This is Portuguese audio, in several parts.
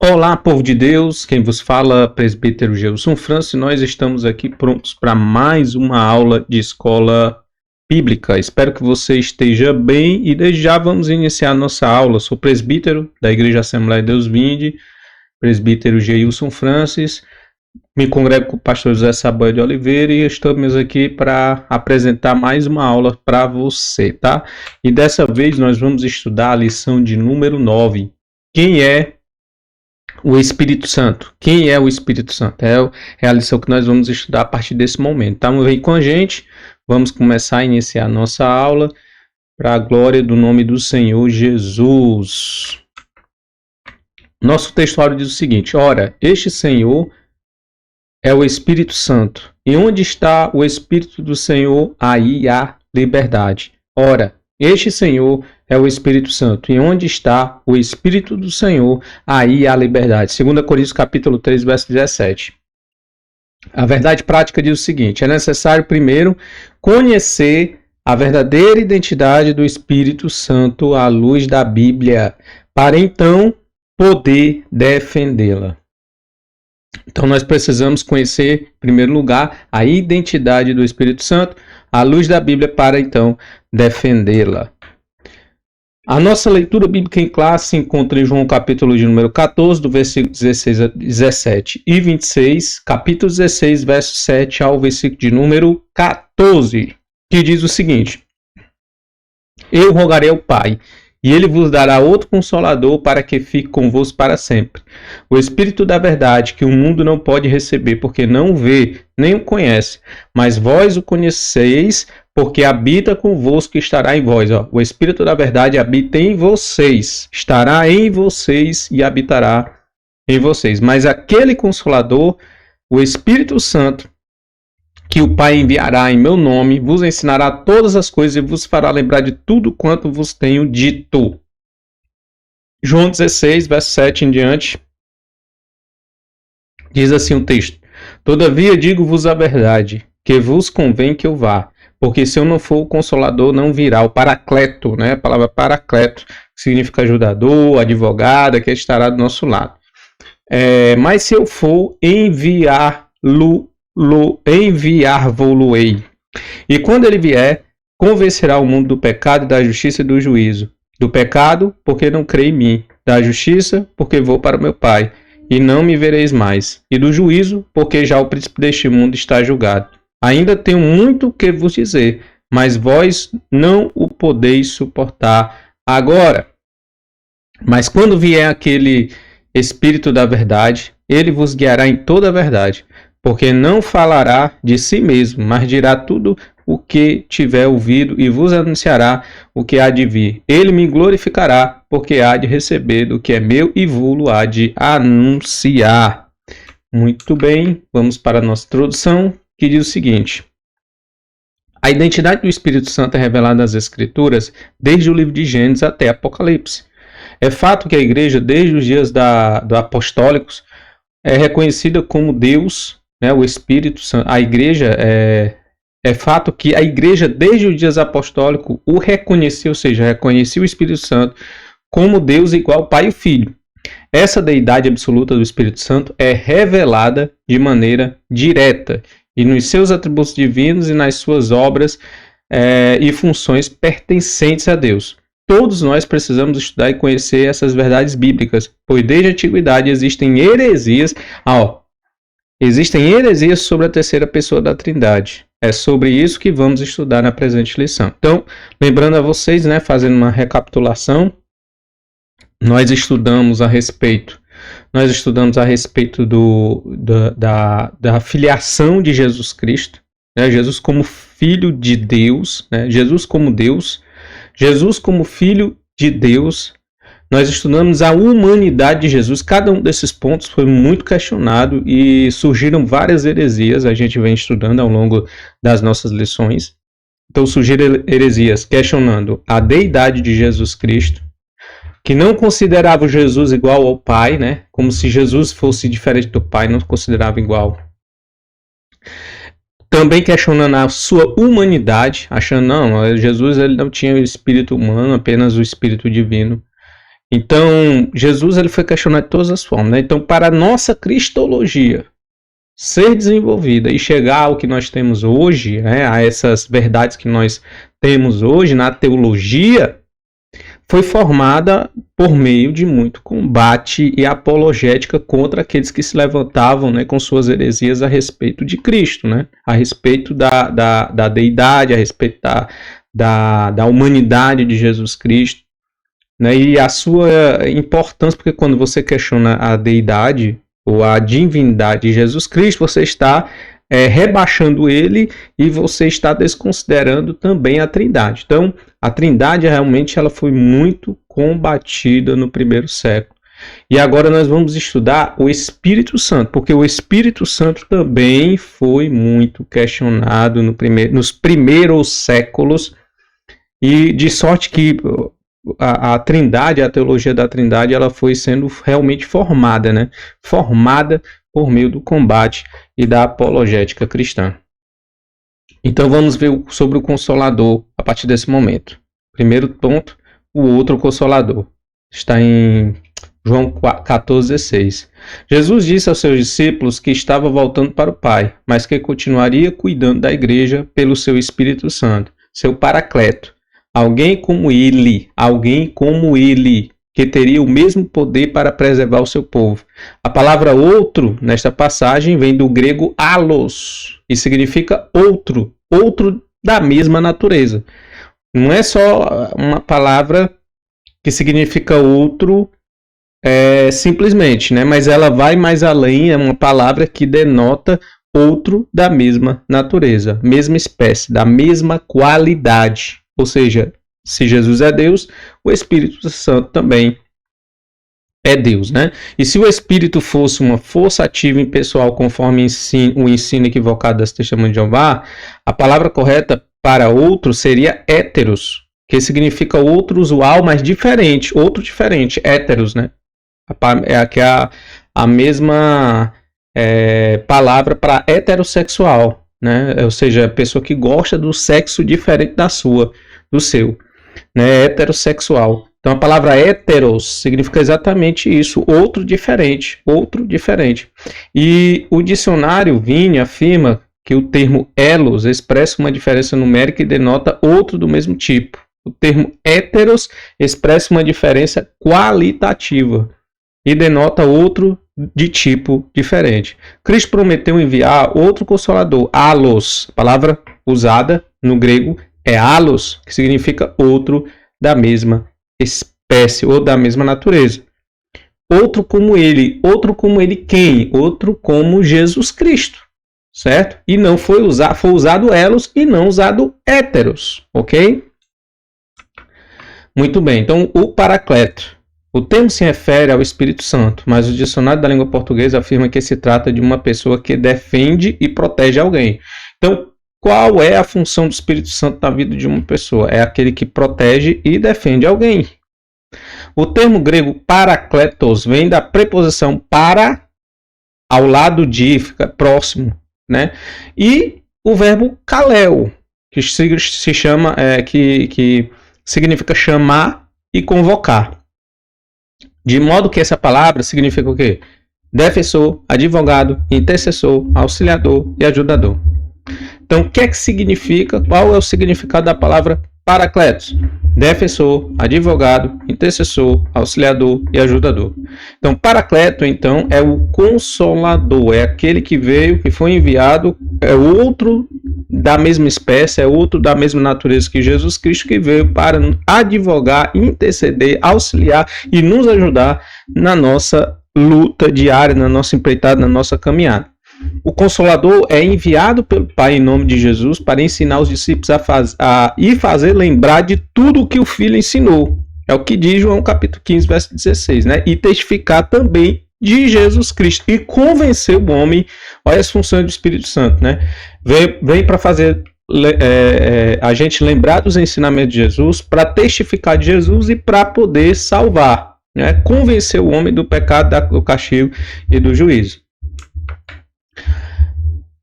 Olá, povo de Deus, quem vos fala, presbítero Gilson Francis, nós estamos aqui prontos para mais uma aula de escola bíblica. Espero que você esteja bem e desde já vamos iniciar nossa aula. Sou presbítero da Igreja Assembleia de Deus Vinde, presbítero Gilson Francis, me congrego com o pastor José Saboia de Oliveira e estamos aqui para apresentar mais uma aula para você, tá? E dessa vez nós vamos estudar a lição de número 9. Quem é o Espírito Santo? Quem é o Espírito Santo? É a lição que nós vamos estudar a partir desse momento. Então, vem com a gente, vamos começar a iniciar a nossa aula para a glória do nome do Senhor Jesus. Nosso textuário diz o seguinte: ora, este Senhor é o Espírito Santo. E onde está o Espírito do Senhor, aí há liberdade. Ora, este Senhor é o Espírito Santo. E onde está o Espírito do Senhor, aí há liberdade. 2 Coríntios capítulo 3, verso 17. A verdade prática diz o seguinte: é necessário primeiro conhecer a verdadeira identidade do Espírito Santo à luz da Bíblia, para então poder defendê-la. Então nós precisamos conhecer, em primeiro lugar, a identidade do Espírito Santo à luz da Bíblia para então defendê-la. A nossa leitura bíblica em classe se encontra em João capítulo de número 14, do versículo 16 a 17 e 26, capítulo 16, verso 7 ao versículo de número 14, que diz o seguinte: eu rogarei ao Pai, e ele vos dará outro Consolador para que fique convosco para sempre. O Espírito da verdade, que o mundo não pode receber, porque não o vê, nem o conhece. Mas vós o conheceis, porque habita convosco e estará em vós. O Espírito da verdade habita em vocês, estará em vocês e habitará em vocês. Mas aquele Consolador, o Espírito Santo, que o Pai enviará em meu nome, vos ensinará todas as coisas e vos fará lembrar de tudo quanto vos tenho dito. João 16, verso 7 em diante, diz assim o texto: todavia digo-vos a verdade, que vos convém que eu vá, porque se eu não for, o Consolador não virá, o Paracleto, né? A palavra Paracleto significa ajudador, advogado, que estará do nosso lado. Mas se eu for, enviar-vos-ei. E quando ele vier, convencerá o mundo do pecado, da justiça e do juízo. Do pecado, porque não crê em mim. Da justiça, porque vou para o meu Pai, e não me vereis mais. E do juízo, porque já o príncipe deste mundo está julgado. Ainda tenho muito que vos dizer, mas vós não o podeis suportar agora. Mas quando vier aquele Espírito da verdade, ele vos guiará em toda a verdade, porque não falará de si mesmo, mas dirá tudo o que tiver ouvido e vos anunciará o que há de vir. Ele me glorificará, porque há de receber do que é meu e vou-lo há de anunciar. Muito bem, vamos para a nossa introdução, que diz o seguinte: a identidade do Espírito Santo é revelada nas Escrituras desde o livro de Gênesis até Apocalipse. É fato que a igreja, desde os dias do apostólicos, é reconhecida como Deus, né, o Espírito Santo. A igreja é fato que a igreja, desde os dias apostólicos, o reconheceu, ou seja, reconhecia o Espírito Santo como Deus igual ao Pai e Filho. Essa deidade absoluta do Espírito Santo é revelada de maneira direta e nos seus atributos divinos e nas suas obras e funções pertencentes a Deus. Todos nós precisamos estudar e conhecer essas verdades bíblicas, pois desde a antiguidade existem heresias sobre a terceira pessoa da Trindade. É sobre isso que vamos estudar na presente lição. Então, lembrando a vocês, né, fazendo uma recapitulação, nós estudamos a respeito da filiação de Jesus Cristo, né, Jesus como Filho de Deus, né, Jesus como Deus, Jesus como Filho de Deus. Nós estudamos a humanidade de Jesus. Cada um desses pontos foi muito questionado e surgiram várias heresias. A gente vem estudando ao longo das nossas lições. Então surgiram heresias questionando a deidade de Jesus Cristo, que não considerava Jesus igual ao Pai, né? Como se Jesus fosse diferente do Pai, não considerava igual. Também questionando a sua humanidade, achando não, Jesus ele não tinha o espírito humano, apenas o espírito divino. Então, Jesus ele foi questionado de todas as formas, né? Então, para a nossa cristologia ser desenvolvida e chegar ao que nós temos hoje, né, a essas verdades que nós temos hoje na teologia, foi formada por meio de muito combate e apologética contra aqueles que se levantavam, né, com suas heresias a respeito de Cristo, né, a respeito da deidade, a respeito da humanidade de Jesus Cristo, né, e a sua importância, porque quando você questiona a deidade ou a divindade de Jesus Cristo, você está rebaixando ele e você está desconsiderando também a Trindade. Então, a Trindade realmente ela foi muito combatida no primeiro século. E agora nós vamos estudar o Espírito Santo, porque o Espírito Santo também foi muito questionado nos primeiros séculos, e de sorte que a Trindade, a teologia da Trindade, ela foi sendo realmente formada, né? Formada por meio do combate e da apologética cristã. Então vamos ver sobre o Consolador a partir desse momento. Primeiro ponto, o outro Consolador. Está em João 14,16. Jesus disse aos seus discípulos que estava voltando para o Pai, mas que continuaria cuidando da igreja pelo seu Espírito Santo, seu Paracleto. Alguém como ele, que teria o mesmo poder para preservar o seu povo. A palavra outro, nesta passagem, vem do grego allos, e significa outro da mesma natureza. Não é só uma palavra que significa outro simplesmente, né? Mas ela vai mais além, é uma palavra que denota outro da mesma natureza, mesma espécie, da mesma qualidade. Ou seja, se Jesus é Deus, o Espírito Santo também é Deus, né? E se o Espírito fosse uma força ativa impessoal, conforme o ensino equivocado das Testemunhas de Jeová, a palavra correta para outro seria héteros, que significa outro usual, mas diferente, outro diferente, héteros, né? Que é a mesma palavra para heterossexual, né? Ou seja, a pessoa que gosta do sexo diferente do seu, né? Heterossexual. Então a palavra heteros significa exatamente isso, outro diferente. E o dicionário Vini afirma que o termo elos expressa uma diferença numérica e denota outro do mesmo tipo. O termo heteros expressa uma diferença qualitativa e denota outro de tipo diferente. Cristo prometeu enviar outro consolador, allos. A palavra usada no grego é allos, que significa outro da mesma espécie ou da mesma natureza. Outro como ele quem? Outro como Jesus Cristo, certo? E não foi usado elos e não usado héteros, ok? Muito bem, então o Paracleto. O termo se refere ao Espírito Santo, mas o dicionário da língua portuguesa afirma que se trata de uma pessoa que defende e protege alguém. Então, qual é a função do Espírito Santo na vida de uma pessoa? É aquele que protege e defende alguém. O termo grego parakletos vem da preposição para, ao lado de, fica próximo, né? E o verbo kaleo, que se chama, que significa chamar e convocar. De modo que essa palavra significa o quê? Defensor, advogado, intercessor, auxiliador e ajudador. Então, o que é que significa? Qual é o significado da palavra Paracletos? Defensor, advogado, intercessor, auxiliador e ajudador. Então, Paracleto, então, é o consolador, é aquele que veio, que foi enviado, é outro da mesma espécie, é outro da mesma natureza que Jesus Cristo, que veio para advogar, interceder, auxiliar e nos ajudar na nossa luta diária, na nossa empreitada, na nossa caminhada. O Consolador é enviado pelo Pai em nome de Jesus para ensinar os discípulos a fazer lembrar de tudo o que o Filho ensinou. É o que diz João capítulo 15, verso 16, né? E testificar também de Jesus Cristo e convencer o homem. Olha as funções do Espírito Santo, né? Vem para fazer a gente lembrar dos ensinamentos de Jesus, para testificar de Jesus e para poder salvar, né? Convencer o homem do pecado, do castigo e do juízo.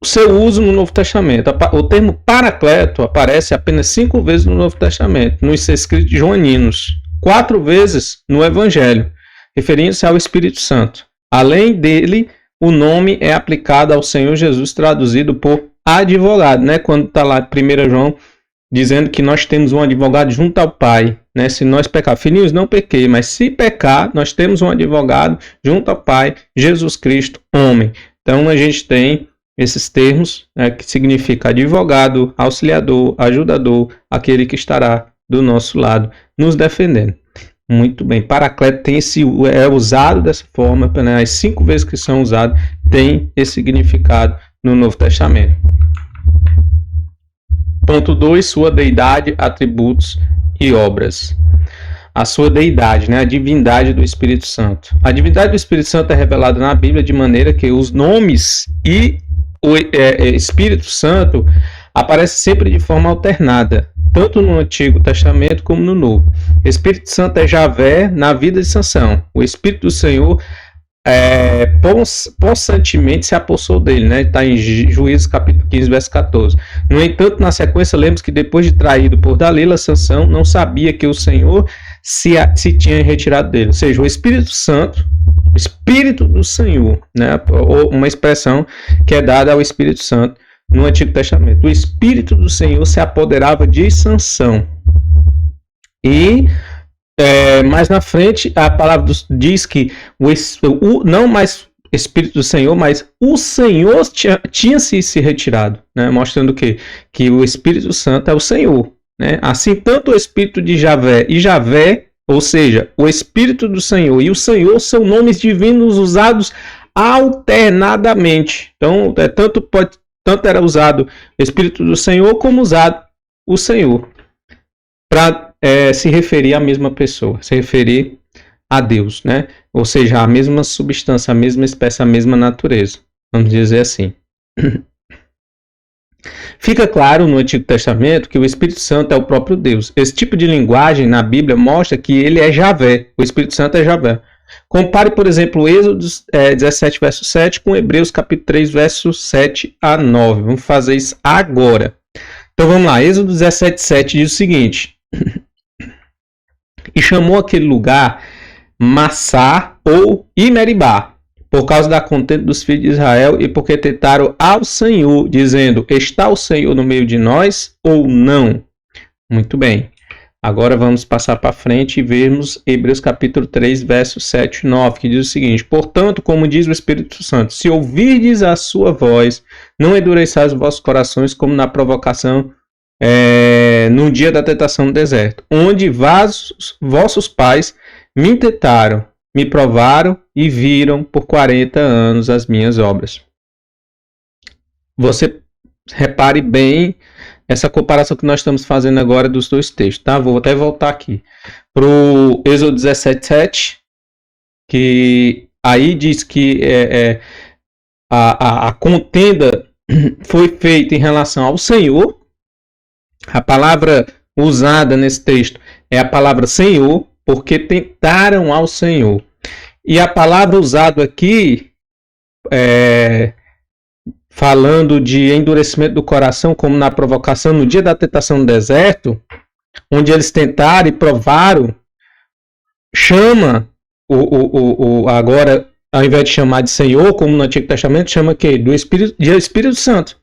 O seu uso no Novo Testamento. O termo Paracleto aparece apenas 5 vezes no Novo Testamento, nos escritos joaninos. 4 vezes no Evangelho, referindo-se ao Espírito Santo. Além dele, o nome é aplicado ao Senhor Jesus, traduzido por advogado, né? Quando está lá em 1 João, dizendo que nós temos um advogado junto ao Pai, né? Se nós pecar, filhinhos, não pequei, mas se pecar, nós temos um advogado junto ao Pai, Jesus Cristo, homem. Então a gente tem esses termos, né, que significa advogado, auxiliador, ajudador, aquele que estará do nosso lado, nos defendendo. Muito bem, paracleto é usado dessa forma, né, as 5 vezes que são usados, tem esse significado no Novo Testamento. Ponto 2, sua deidade, atributos e obras. A sua deidade, né, a divindade do Espírito Santo. A divindade do Espírito Santo é revelada na Bíblia de maneira que os nomes e o Espírito Santo aparecem sempre de forma alternada, tanto no Antigo Testamento como no Novo. O Espírito Santo é Javé na vida de Sansão. O Espírito do Senhor possantemente se apossou dele, né? Está em Juízes capítulo 15, verso 14. No entanto, na sequência, lemos que depois de traído por Dalila, Sansão não sabia que o Senhor se tinha retirado dele. Ou seja, o Espírito Santo, o Espírito do Senhor, né? Ou uma expressão que é dada ao Espírito Santo no Antigo Testamento. O Espírito do Senhor se apoderava de Sansão. E mais na frente, a palavra diz que não mais Espírito do Senhor, mas o Senhor tinha se retirado, né? Mostrando que o Espírito Santo é o Senhor, né? Assim, tanto o Espírito de Javé e Javé, ou seja, o Espírito do Senhor e o Senhor são nomes divinos usados alternadamente. Então, tanto era usado o Espírito do Senhor como usado o Senhor para se referir à mesma pessoa, se referir a Deus, né? Ou seja, a mesma substância, a mesma espécie, a mesma natureza. Vamos dizer assim. Fica claro no Antigo Testamento que o Espírito Santo é o próprio Deus. Esse tipo de linguagem na Bíblia mostra que ele é Javé. O Espírito Santo é Javé. Compare, por exemplo, Êxodo 17, verso 7 com Hebreus capítulo 3, verso 7 a 9. Vamos fazer isso agora. Então vamos lá. Êxodo 17, 7 diz o seguinte: e chamou aquele lugar Massá ou Imeribá, por causa da contenda dos filhos de Israel e porque tentaram ao Senhor, dizendo: está o Senhor no meio de nós ou não? Muito bem. Agora vamos passar para frente e vermos Hebreus capítulo 3, versos 7 e 9, que diz o seguinte: portanto, como diz o Espírito Santo, se ouvirdes a sua voz, não endureçais os vossos corações como na provocação no dia da tentação no deserto, onde vossos pais me tentaram, me provaram e viram por 40 anos as minhas obras. Você repare bem essa comparação que nós estamos fazendo agora dos dois textos, tá? Vou até voltar aqui para o Êxodo 17, 7, que aí diz que a contenda foi feita em relação ao Senhor. A palavra usada nesse texto é a palavra Senhor, porque tentaram ao Senhor. E a palavra usada aqui, falando de endurecimento do coração, como na provocação no dia da tentação no deserto, onde eles tentaram e provaram, chama agora, ao invés de chamar de Senhor, como no Antigo Testamento, chama de Espírito Santo.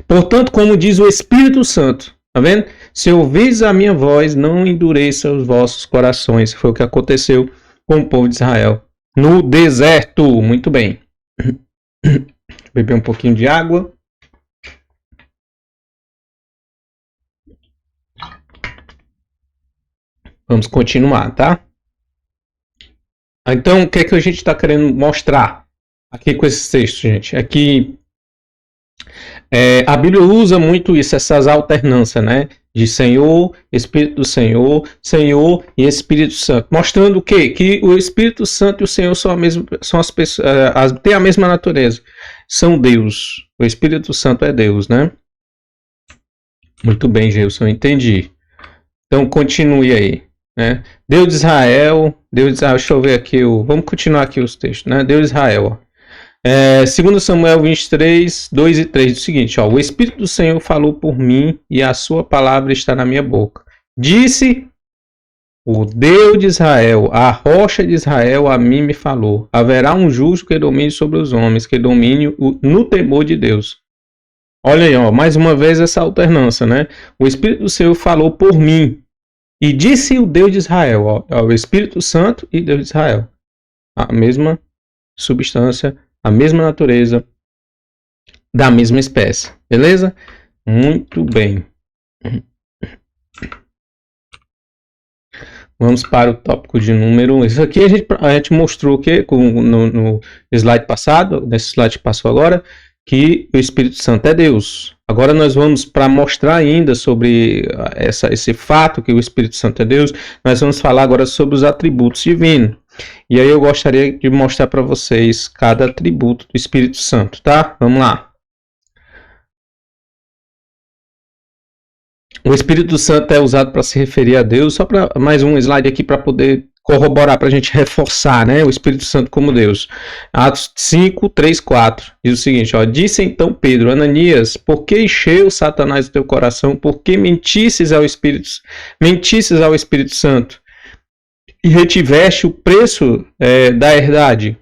Portanto, como diz o Espírito Santo, tá vendo? Se ouvis a minha voz, não endureça os vossos corações. Foi o que aconteceu com o povo de Israel no deserto. Muito bem. Beber um pouquinho de água. Vamos continuar, tá? Então, o que é que a gente está querendo mostrar aqui com esses textos, gente? É que a Bíblia usa muito isso, essas alternâncias, né? De Senhor, Espírito do Senhor, Senhor e Espírito Santo. Mostrando o quê? Que o Espírito Santo e o Senhor são as pessoas, têm a mesma natureza. São Deus. O Espírito Santo é Deus, né? Muito bem, Gilson, entendi. Então, continue aí, né? Deus de Israel, deixa eu ver aqui, vamos continuar aqui os textos, né? Deus de Israel, ó. 2 Samuel 23, 2 e 3, diz o seguinte, ó: o Espírito do Senhor falou por mim e a sua palavra está na minha boca. Disse O Deus de Israel, a rocha de Israel, a mim me falou. Haverá um justo que domine sobre os homens, que domine no temor de Deus. Olha aí, ó, mais uma vez essa alternância, né? O Espírito do Senhor falou por mim. E disse o Deus de Israel, ó, o Espírito Santo e Deus de Israel. A mesma substância, a mesma natureza, da mesma espécie. Beleza? Muito bem. Vamos para o tópico de número 1. Isso aqui a gente mostrou que no slide passado, nesse slide que passou agora, que o Espírito Santo é Deus. Agora nós vamos, para mostrar ainda sobre esse fato que o Espírito Santo é Deus, nós vamos falar agora sobre os atributos divinos. E aí eu gostaria de mostrar para vocês cada atributo do Espírito Santo, tá? Vamos lá. O Espírito Santo é usado para se referir a Deus, só para mais um slide aqui para poder corroborar, para a gente reforçar, né, o Espírito Santo como Deus. Atos 5, 3, 4 diz o seguinte, ó, disse então Pedro, Ananias, por que encheu Satanás o teu coração, por que mentisses ao Espírito Santo e retiveste o preço da herdade,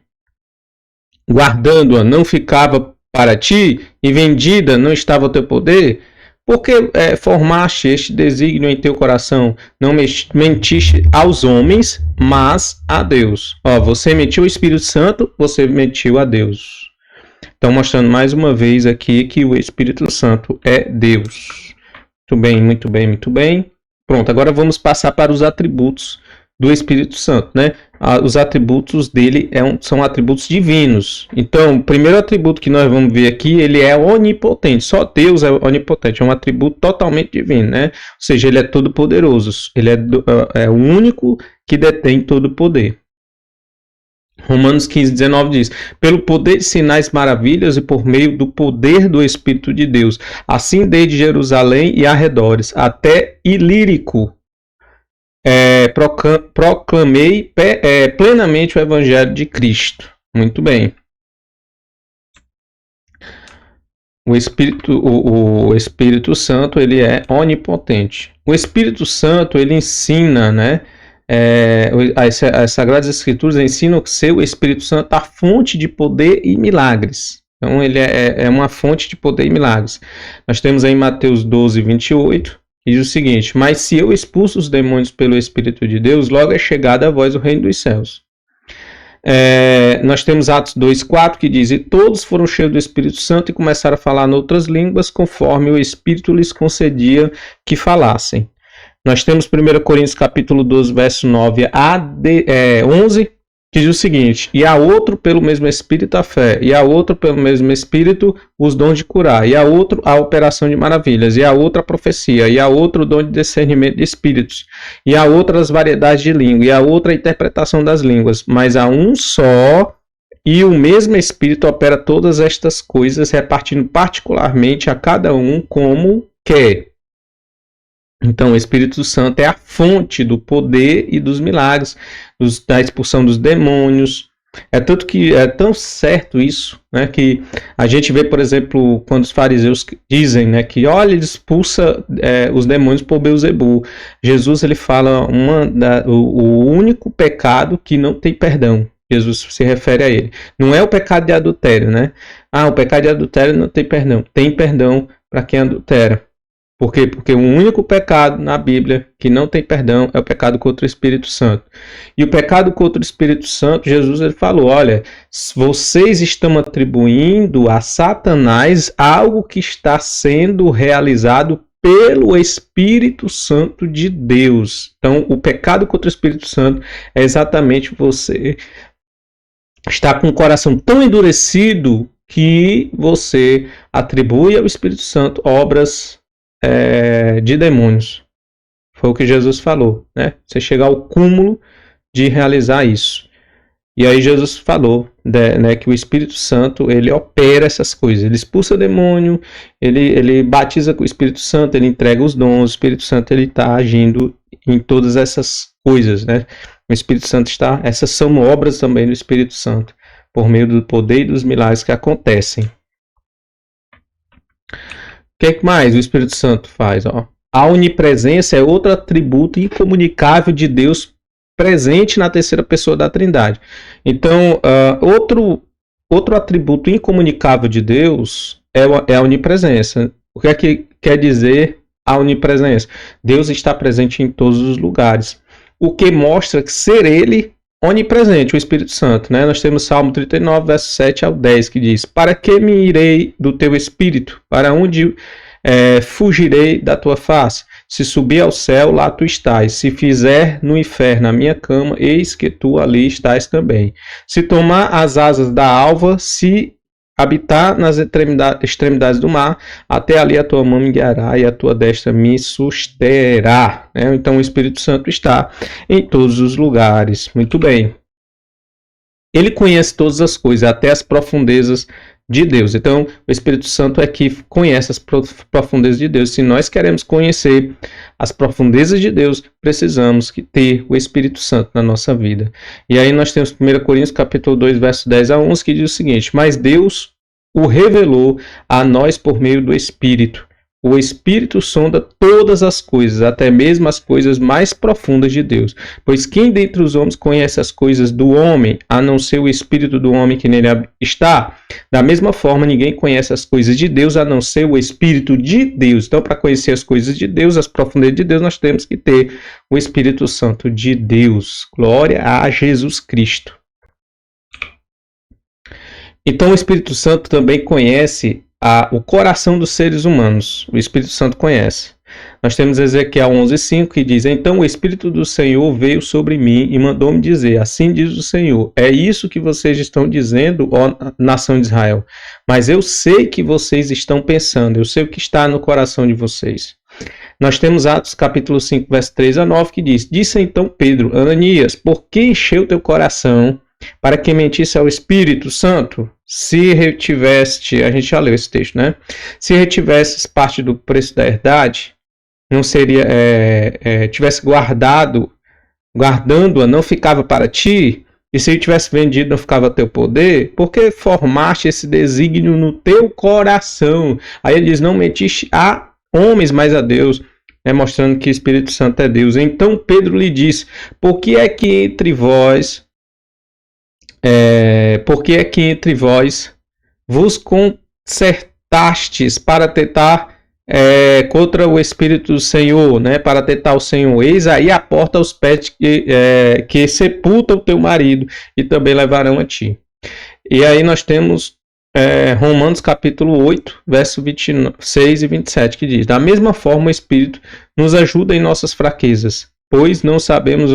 guardando-a, não ficava para ti, e vendida não estava ao teu poder? Porque formaste este desígnio em teu coração, não mentiste aos homens, mas a Deus. Ó, você mentiu ao Espírito Santo, você mentiu a Deus. Então, mostrando mais uma vez aqui que o Espírito Santo é Deus. Muito bem, muito bem, muito bem. Pronto, agora vamos passar para os atributos do Espírito Santo, né? Os atributos dele são atributos divinos. Então, o primeiro atributo que nós vamos ver aqui, ele é onipotente. Só Deus é onipotente, é um atributo totalmente divino, né? Ou seja, ele é todo poderoso. Ele é o único que detém todo o poder. Romanos 15, 19 diz, pelo poder de sinais maravilhas e por meio do poder do Espírito de Deus, assim desde Jerusalém e arredores, até Ilírico, proclamei plenamente o Evangelho de Cristo. Muito bem. O Espírito Santo, ele é onipotente. O Espírito Santo, ele ensina, né? As Sagradas Escrituras ensinam que o Espírito Santo é a fonte de poder e milagres. Então, ele é uma fonte de poder e milagres. Nós temos aí Mateus 12, 28. Diz o seguinte, mas se eu expulso os demônios pelo Espírito de Deus, logo é chegada a vós o reino dos céus. Nós temos Atos 2,4 que diz, e todos foram cheios do Espírito Santo e começaram a falar em outras línguas, conforme o Espírito lhes concedia que falassem. Nós temos 1 Coríntios capítulo 12, verso 9 a 11, que diz o seguinte, e a outro pelo mesmo Espírito a fé, e a outro pelo mesmo Espírito os dons de curar, e a outro a operação de maravilhas, e a outra a profecia, e a outro o dom de discernimento de espíritos, e a outra as variedades de língua, e a outra a interpretação das línguas, mas há um só, e o mesmo Espírito opera todas estas coisas, repartindo particularmente a cada um como quer. Então, o Espírito Santo é a fonte do poder e dos milagres, da expulsão dos demônios. Tanto que é tão certo isso, né, que a gente vê, por exemplo, quando os fariseus dizem, né, que olha, ele expulsa os demônios por Beelzebu. Jesus ele fala o único pecado que não tem perdão. Jesus se refere a ele. Não é o pecado de adultério, né? O pecado de adultério não tem perdão. Tem perdão para quem adultera. Por quê? Porque o único pecado na Bíblia que não tem perdão é o pecado contra o Espírito Santo. E o pecado contra o Espírito Santo, Jesus ele falou, olha, vocês estão atribuindo a Satanás algo que está sendo realizado pelo Espírito Santo de Deus. Então, o pecado contra o Espírito Santo é exatamente você estar com o coração tão endurecido que você atribui ao Espírito Santo obras de demônios. Foi o que Jesus falou, né? Você chegar ao cúmulo de realizar isso. E aí Jesus falou, né, que o Espírito Santo, ele opera essas coisas. Ele expulsa o demônio, ele batiza com o Espírito Santo, ele entrega os dons. O Espírito Santo, ele está agindo em todas essas coisas, né? O Espírito Santo está... Essas são obras também do Espírito Santo, por meio do poder e dos milagres que acontecem. O que mais o Espírito Santo faz? Ó? A onipresença é outro atributo incomunicável de Deus presente na terceira pessoa da Trindade. Então, outro atributo incomunicável de Deus é a onipresença. O que é que quer dizer a onipresença? Deus está presente em todos os lugares. O que mostra ser Ele onipresente, o Espírito Santo. Né? Nós temos Salmo 39, verso 7 ao 10, que diz: para que me irei do teu Espírito? Para onde fugirei da tua face? Se subir ao céu, lá tu estás. Se fizer no inferno a minha cama, eis que tu ali estás também. Se tomar as asas da alva, se habitar nas extremidades do mar, até ali a tua mão me guiará e a tua destra me susterá. Né? Então o Espírito Santo está em todos os lugares. Muito bem. Ele conhece todas as coisas, até as profundezas de Deus. Então, o Espírito Santo é que conhece as profundezas de Deus. Se nós queremos conhecer as profundezas de Deus, precisamos ter o Espírito Santo na nossa vida. E aí nós temos 1 Coríntios capítulo 2, verso 10 a 11, que diz o seguinte: mas Deus o revelou a nós por meio do Espírito. O Espírito sonda todas as coisas, até mesmo as coisas mais profundas de Deus. Pois quem dentre os homens conhece as coisas do homem, a não ser o Espírito do homem que nele está? Da mesma forma, ninguém conhece as coisas de Deus, a não ser o Espírito de Deus. Então, para conhecer as coisas de Deus, as profundezas de Deus, nós temos que ter o Espírito Santo de Deus. Glória a Jesus Cristo. Então, o Espírito Santo também conhece o coração dos seres humanos. O Espírito Santo conhece. Nós temos Ezequiel 11:5 que diz: então o Espírito do Senhor veio sobre mim e mandou-me dizer: assim diz o Senhor, é isso que vocês estão dizendo, ó nação de Israel. Mas eu sei que vocês estão pensando, eu sei o que está no coração de vocês. Nós temos Atos capítulo 5, verso 3 a 9 que diz: disse então Pedro: Ananias, por que encheu teu coração para que mentisse ao Espírito Santo? Se retiveste, a gente já leu esse texto, né? Se retivesses parte do preço da herdade, não seria, tivesse guardando-a, não ficava para ti, e se tivesse vendido, não ficava a teu poder, porque formaste esse desígnio no teu coração. Aí ele diz: não mentiste a homens, mas a Deus, mostrando que o Espírito Santo é Deus. Então Pedro lhe disse: por que é que entre vós vos concertastes para tentar contra o Espírito do Senhor, né? Para tentar o Senhor. Eis aí a porta aos pés que sepulta o teu marido e também levarão a ti. E aí nós temos Romanos capítulo 8, verso 26 e 27, que diz: da mesma forma o Espírito nos ajuda em nossas fraquezas, pois não sabemos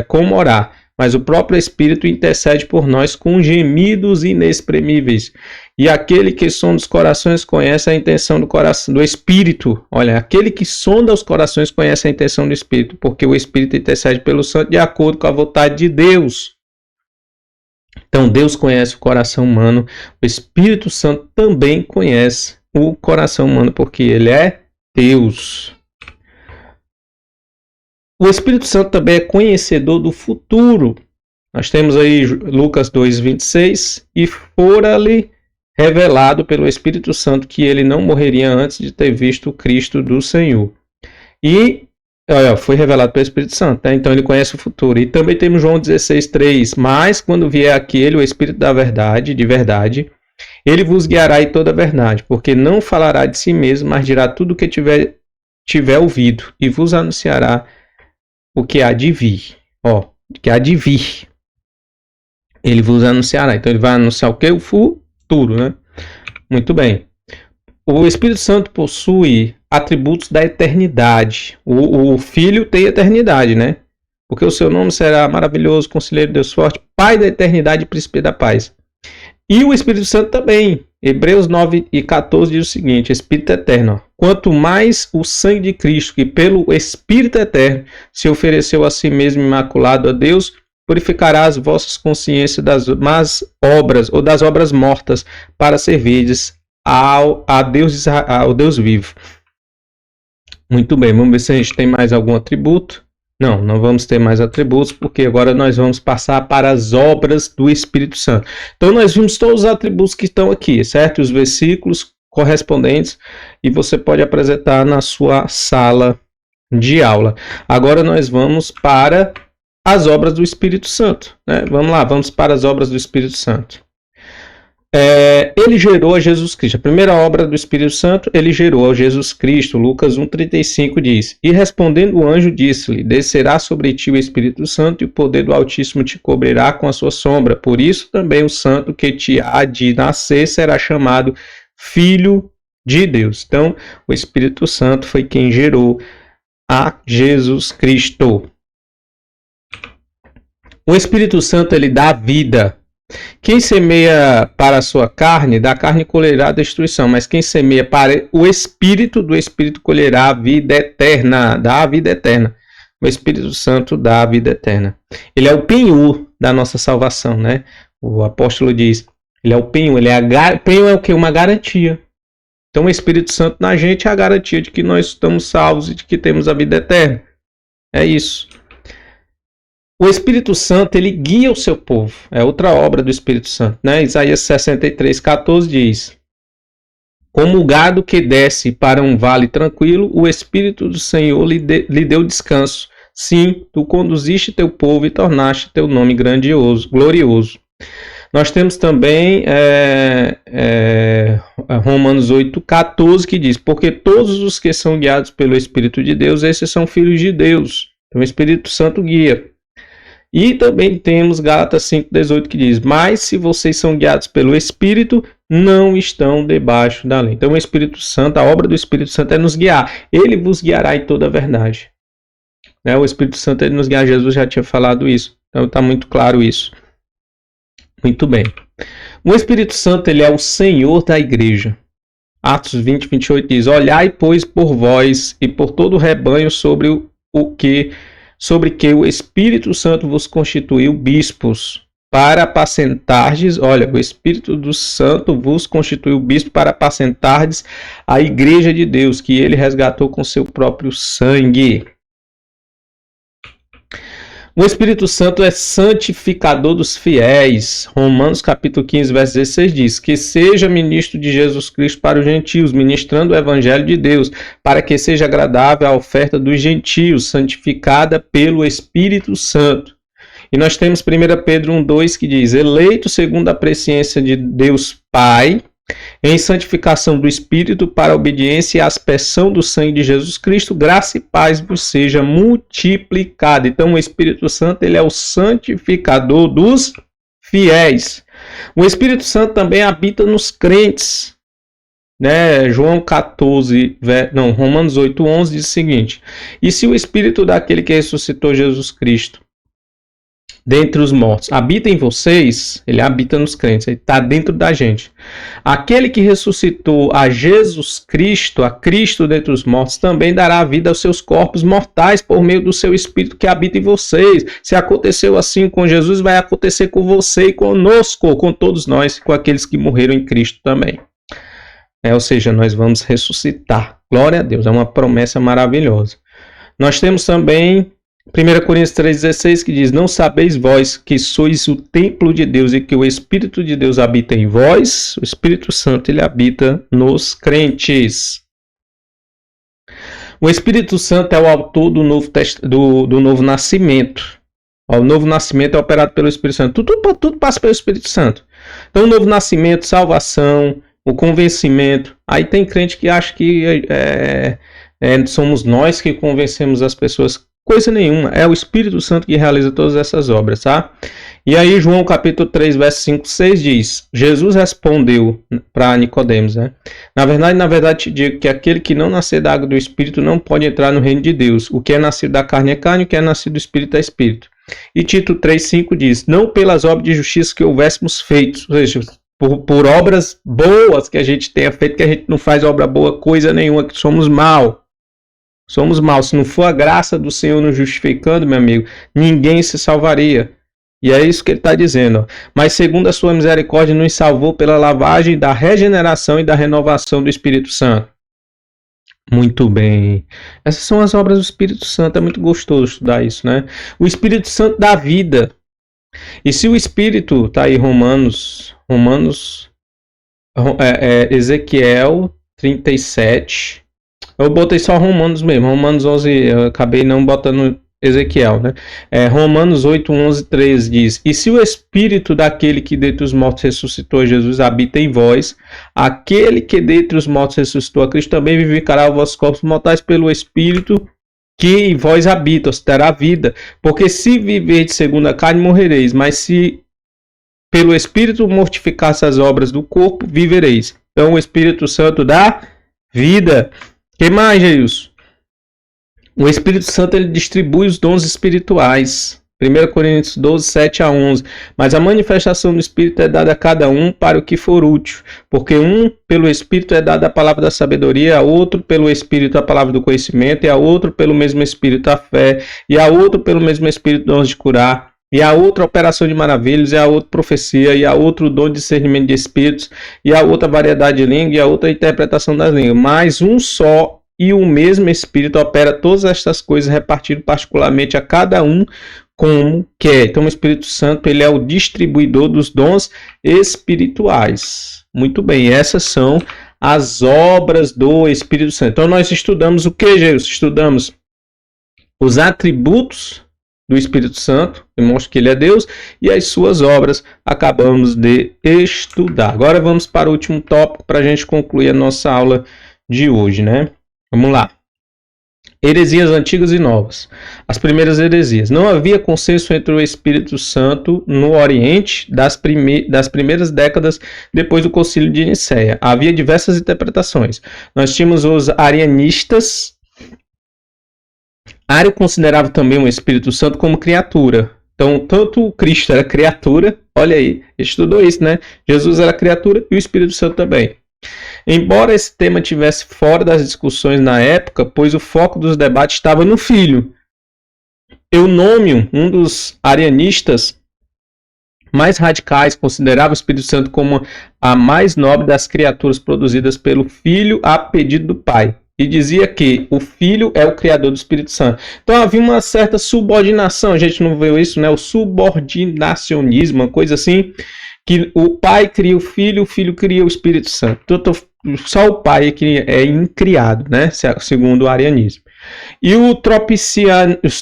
como orar, mas o próprio Espírito intercede por nós com gemidos inexprimíveis. E aquele que sonda os corações conhece a intenção do coração, do Espírito. Olha, aquele que sonda os corações conhece a intenção do Espírito, porque o Espírito intercede pelo santo de acordo com a vontade de Deus. Então Deus conhece o coração humano, o Espírito Santo também conhece o coração humano, porque ele é Deus. O Espírito Santo também é conhecedor do futuro. Nós temos aí Lucas 2:26, e fora-lhe revelado pelo Espírito Santo que ele não morreria antes de ter visto o Cristo do Senhor. E foi revelado pelo Espírito Santo, né? Então ele conhece o futuro. E também temos João 16:3, mas quando vier aquele, o Espírito da verdade, de verdade, ele vos guiará em toda a verdade, porque não falará de si mesmo, mas dirá tudo o que tiver ouvido, e vos anunciará o que há de vir. Que há de vir. Ele vos anunciará. Então ele vai anunciar o que? O futuro, né? Muito bem. O Espírito Santo possui atributos da eternidade. O Filho tem eternidade, né? Porque o seu nome será maravilhoso, Conselheiro, Deus forte, Pai da eternidade e Príncipe da paz. E o Espírito Santo também. Hebreus 9:14 diz o seguinte: Espírito eterno. Quanto mais o sangue de Cristo, que pelo Espírito eterno se ofereceu a si mesmo imaculado a Deus, purificará as vossas consciências das más obras ou das obras mortas, para servirdes ao Deus vivo. Muito bem, vamos ver se a gente tem mais algum atributo. Não vamos ter mais atributos, porque agora nós vamos passar para as obras do Espírito Santo. Então nós vimos todos os atributos que estão aqui, certo? Os versículos correspondentes e você pode apresentar na sua sala de aula. Agora nós vamos para as obras do Espírito Santo, né? Vamos lá, vamos para as obras do Espírito Santo. Ele gerou a Jesus Cristo. A primeira obra do Espírito Santo, ele gerou a Jesus Cristo. Lucas 1,35 diz: E respondendo o anjo, disse-lhe: Descerá sobre ti o Espírito Santo, e o poder do Altíssimo te cobrirá com a sua sombra. Por isso também o santo que te há de nascer será chamado Filho de Deus. Então, o Espírito Santo foi quem gerou a Jesus Cristo. O Espírito Santo, ele dá vida. Quem semeia para a sua carne, da carne colherá a destruição, mas quem semeia para o Espírito, do Espírito colherá a vida eterna, dá a vida eterna. O Espírito Santo dá a vida eterna. Ele é o penhor da nossa salvação, né? O apóstolo diz, ele é o penhor, penhor é o quê? Uma garantia. Então o Espírito Santo na gente é a garantia de que nós estamos salvos e de que temos a vida eterna. É isso. O Espírito Santo, ele guia o seu povo. É outra obra do Espírito Santo, né? Isaías 63:14 diz: Como o gado que desce para um vale tranquilo, o Espírito do Senhor lhe deu descanso. Sim, tu conduziste teu povo e tornaste teu nome grandioso, glorioso. Nós temos também Romanos 8:14 que diz: Porque todos os que são guiados pelo Espírito de Deus, esses são filhos de Deus. Então o Espírito Santo guia. E também temos Gálatas 5:18 que diz: Mas se vocês são guiados pelo Espírito, não estão debaixo da lei. Então o Espírito Santo, a obra do Espírito Santo é nos guiar. Ele vos guiará em toda a verdade. O Espírito Santo, ele nos guia. Jesus já tinha falado isso. Então está muito claro isso. Muito bem. O Espírito Santo, ele é o Senhor da igreja. Atos 20:28 diz: Olhai, pois, por vós e por todo o rebanho sobre que o Espírito Santo vos constituiu bispos para apacentardes. Olha, o Espírito do Santo vos constituiu bispo para apacentardes a igreja de Deus, que ele resgatou com seu próprio sangue. O Espírito Santo é santificador dos fiéis. Romanos capítulo 15, verso 16 diz: Que seja ministro de Jesus Cristo para os gentios, ministrando o evangelho de Deus, para que seja agradável a oferta dos gentios, santificada pelo Espírito Santo. E nós temos 1 Pedro 1:2 que diz: Eleito segundo a presciência de Deus Pai, em santificação do Espírito, para a obediência e a aspersão do sangue de Jesus Cristo, graça e paz vos seja multiplicada. Então o Espírito Santo, ele é o santificador dos fiéis. O Espírito Santo também habita nos crentes, né? Romanos 8:11 diz o seguinte: E se o Espírito daquele que ressuscitou Jesus Cristo dentre os mortos habita em vocês, ele habita nos crentes, ele está dentro da gente. Aquele que ressuscitou a Jesus Cristo, a Cristo dentre os mortos, também dará vida aos seus corpos mortais por meio do seu Espírito que habita em vocês. Se aconteceu assim com Jesus, vai acontecer com você e conosco, com todos nós, com aqueles que morreram em Cristo também. Ou seja, nós vamos ressuscitar. Glória a Deus, é uma promessa maravilhosa. Nós temos também 1 Coríntios 3,16 que diz: Não sabeis vós que sois o templo de Deus e que o Espírito de Deus habita em vós? O Espírito Santo, ele habita nos crentes. O Espírito Santo é o autor do novo nascimento. O novo nascimento é operado pelo Espírito Santo. Tudo passa pelo Espírito Santo. Então o novo nascimento, salvação, o convencimento. Aí tem crente que acha que somos nós que convencemos as pessoas. Coisa nenhuma, é o Espírito Santo que realiza todas essas obras, tá? E aí João capítulo 3, verso 5, 6 diz: Jesus respondeu para Nicodemos, né? Na verdade te digo que aquele que não nascer da água do Espírito não pode entrar no reino de Deus. O que é nascido da carne é carne, o que é nascido do Espírito é Espírito. E Tito 3, 5 diz: Não pelas obras de justiça que houvéssemos feito, ou seja, por obras boas que a gente tenha feito, que a gente não faz obra boa coisa nenhuma, que somos mal. Somos maus. Se não for a graça do Senhor nos justificando, meu amigo, ninguém se salvaria. E é isso que ele está dizendo. Ó. Mas segundo a sua misericórdia, nos salvou pela lavagem da regeneração e da renovação do Espírito Santo. Muito bem. Essas são as obras do Espírito Santo. É muito gostoso estudar isso, né? O Espírito Santo dá vida. E se o Espírito, está aí Romanos Ezequiel 37. Eu botei só Romanos mesmo. Romanos 11, eu acabei não botando Ezequiel, né? Romanos 8, 11, 13 diz: E se o Espírito daquele que dentre os mortos ressuscitou Jesus habita em vós, aquele que dentre os mortos ressuscitou a Cristo também vivificará os vossos corpos mortais pelo Espírito que em vós habita, os terá vida. Porque se viverdes segundo a carne, morrereis. Mas se pelo Espírito mortificasse as obras do corpo, vivereis. Então o Espírito Santo dá vida. Que mais, Jesus? O Espírito Santo ele distribui os dons espirituais. 1 Coríntios 12, 7 a 11. Mas a manifestação do Espírito é dada a cada um para o que for útil. Porque um pelo Espírito é dada a palavra da sabedoria, a outro pelo Espírito a palavra do conhecimento, e a outro pelo mesmo Espírito a fé, e a outro pelo mesmo Espírito dons de curar, e a outra operação de maravilhas, e a outra profecia, e a outro dom de discernimento de espíritos, e a outra variedade de língua, e a outra interpretação das línguas. Mas um só e o mesmo Espírito opera todas estas coisas, repartindo particularmente a cada um como quer. Então o Espírito Santo ele é o distribuidor dos dons espirituais. Muito bem, essas são as obras do Espírito Santo. Então nós estudamos o que, Jesus? Estudamos os atributos do Espírito Santo, que mostra que ele é Deus, e as suas obras acabamos de estudar. Agora vamos para o último tópico para a gente concluir a nossa aula de hoje, né? Vamos lá. Heresias antigas e novas. As primeiras heresias. Não havia consenso entre o Espírito Santo no Oriente das primeiras décadas depois do Concílio de Nicéia. Havia diversas interpretações. Nós tínhamos os arianistas. Ario considerava também o Espírito Santo como criatura. Então, tanto Cristo era criatura, olha aí, estudou isso, né? Jesus era criatura e o Espírito Santo também. Embora esse tema estivesse fora das discussões na época, pois o foco dos debates estava no Filho. Eunômio, um dos arianistas mais radicais, considerava o Espírito Santo como a mais nobre das criaturas produzidas pelo Filho a pedido do Pai. E dizia que o Filho é o Criador do Espírito Santo. Então havia uma certa subordinação, a gente não viu isso, né? O subordinacionismo, uma coisa assim, que o Pai cria o Filho cria o Espírito Santo. Então, só o Pai que é incriado, né? Segundo o arianismo. E os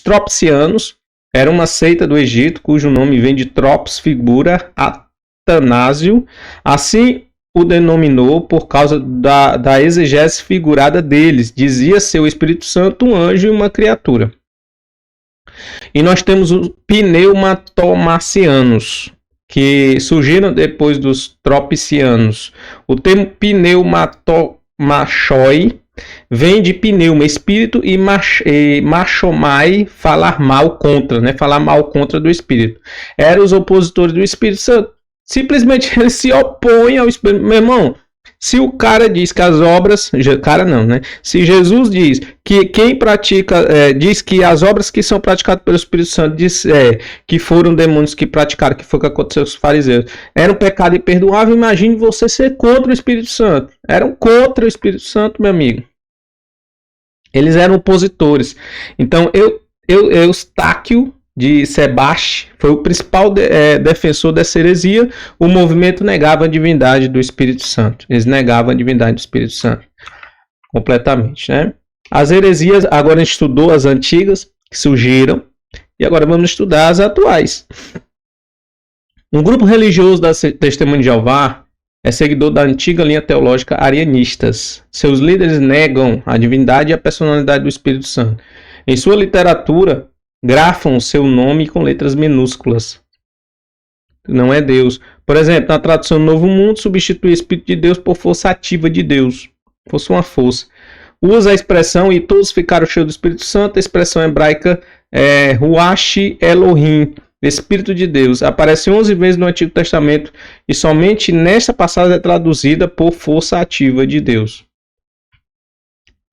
tropsianos eram uma seita do Egito, cujo nome vem de Tropos, figura Atanásio. Assim o denominou por causa da exegese figurada deles. Dizia ser o Espírito Santo um anjo e uma criatura. E nós temos os pneumatomacianos, que surgiram depois dos tropicianos. O termo pneumatomachoi vem de pneuma, espírito, e machomai, falar mal contra, né? Falar mal contra do Espírito. Eram os opositores do Espírito Santo. Simplesmente eles se opõem ao Espírito. Meu irmão, se o cara diz que as obras... Cara não, né? Se Jesus diz que quem pratica... diz que as obras que são praticadas pelo Espírito Santo que foram demônios que praticaram, que foi o que aconteceu com os fariseus, era um pecado imperdoável, imagine você ser contra o Espírito Santo. Eram contra o Espírito Santo, meu amigo. Eles eram opositores. Então, Eustáquio de Sebaste foi o principal defensor dessa heresia. O movimento negava a divindade do Espírito Santo. Eles negavam a divindade do Espírito Santo completamente, né? As heresias, agora a gente estudou as antigas que surgiram e agora vamos estudar as atuais. Um grupo religioso da Testemunha de Jeová é seguidor da antiga linha teológica arianistas. Seus líderes negam a divindade e a personalidade do Espírito Santo. Em sua literatura, grafam seu nome com letras minúsculas. Não é Deus. Por exemplo, na tradução do Novo Mundo, substitui o Espírito de Deus por força ativa de Deus. Fosse uma força. Usa a expressão, e todos ficaram cheios do Espírito Santo. A expressão hebraica é Ruach Elohim, Espírito de Deus. Aparece 11 vezes no Antigo Testamento e somente nesta passagem é traduzida por força ativa de Deus.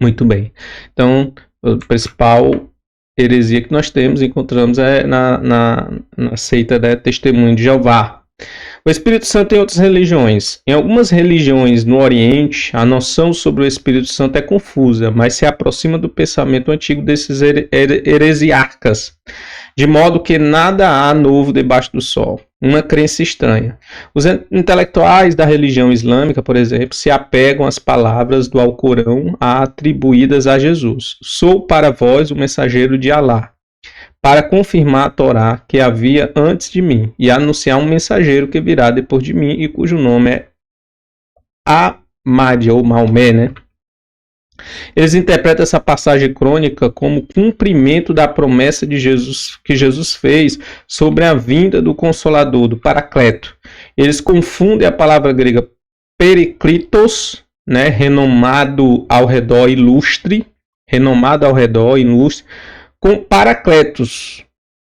Muito bem. Então, o principal heresia que nós encontramos na seita da Testemunha de Jeová. O Espírito Santo em outras religiões. Em algumas religiões no Oriente, a noção sobre o Espírito Santo é confusa, mas se aproxima do pensamento antigo desses heresiarcas, de modo que nada há novo debaixo do sol. Uma crença estranha. Os intelectuais da religião islâmica, por exemplo, se apegam às palavras do Alcorão atribuídas a Jesus. Sou para vós o mensageiro de Alá, para confirmar a Torá que havia antes de mim, e anunciar um mensageiro que virá depois de mim, e cujo nome é Ahmad, ou Maomé, né? Eles interpretam essa passagem crônica como cumprimento da promessa de Jesus, que Jesus fez sobre a vinda do Consolador, do Paracleto. Eles confundem a palavra grega periklitos, né, renomado ao redor, ilustre, com Paracletos,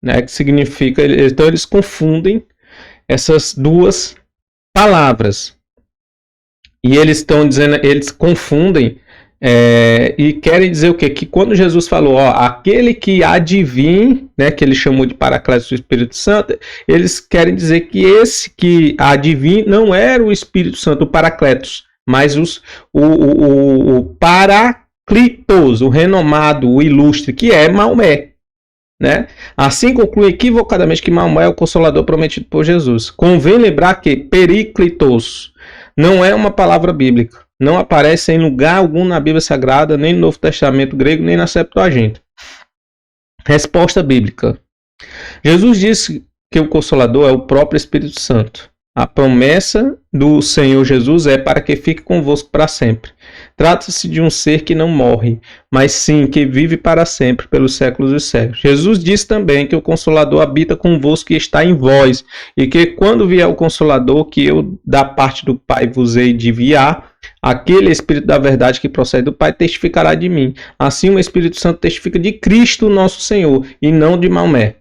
né, que significa... Então eles confundem essas duas palavras. E eles estão dizendo, eles confundem e querem dizer o quê? Que quando Jesus falou, aquele que há de vir, né, que ele chamou de Paracletos do Espírito Santo, eles querem dizer que esse que há de vir não era o Espírito Santo, o Paracletos, mas o Paraclitos, o renomado, o ilustre, que é Maomé. Né? Assim conclui equivocadamente que Maomé é o Consolador prometido por Jesus. Convém lembrar que periklitos não é uma palavra bíblica. Não aparece em lugar algum na Bíblia Sagrada, nem no Novo Testamento grego, nem na Septuaginta. Resposta bíblica. Jesus disse que o Consolador é o próprio Espírito Santo. A promessa do Senhor Jesus é para que fique convosco para sempre. Trata-se de um ser que não morre, mas sim que vive para sempre, pelos séculos dos séculos. Jesus disse também que o Consolador habita convosco e está em vós, e que quando vier o Consolador, que eu da parte do Pai vos hei de enviar, aquele Espírito da verdade que procede do Pai testificará de mim. Assim o Espírito Santo testifica de Cristo nosso Senhor, e não de Maomé.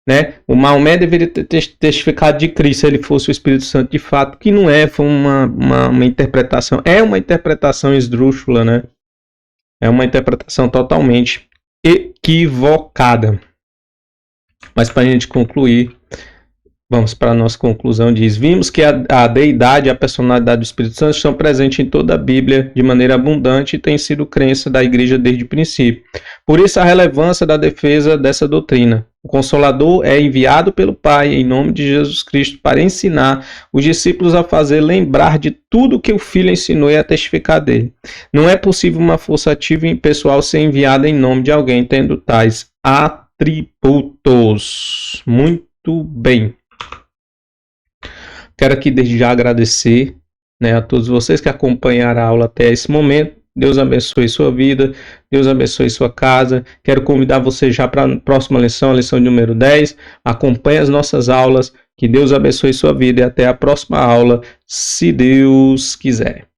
Né? O Maomé deveria ter testificado de Cristo se ele fosse o Espírito Santo de fato, que não é, foi uma interpretação, é uma interpretação esdrúxula, né? É uma interpretação totalmente equivocada. Mas para a gente concluir, vamos para a nossa conclusão, diz: vimos que a deidade e a personalidade do Espírito Santo estão presentes em toda a Bíblia de maneira abundante e tem sido crença da igreja desde o princípio. Por isso a relevância da defesa dessa doutrina. O Consolador é enviado pelo Pai em nome de Jesus Cristo para ensinar os discípulos a fazer lembrar de tudo que o Filho ensinou e a testificar dele. Não é possível uma força ativa e impessoal ser enviada em nome de alguém tendo tais atributos. Muito bem. Quero aqui desde já agradecer, né, a todos vocês que acompanharam a aula até esse momento. Deus abençoe sua vida, Deus abençoe sua casa. Quero convidar você já para a próxima lição, a lição de número 10. Acompanhe as nossas aulas, que Deus abençoe sua vida e até a próxima aula, se Deus quiser.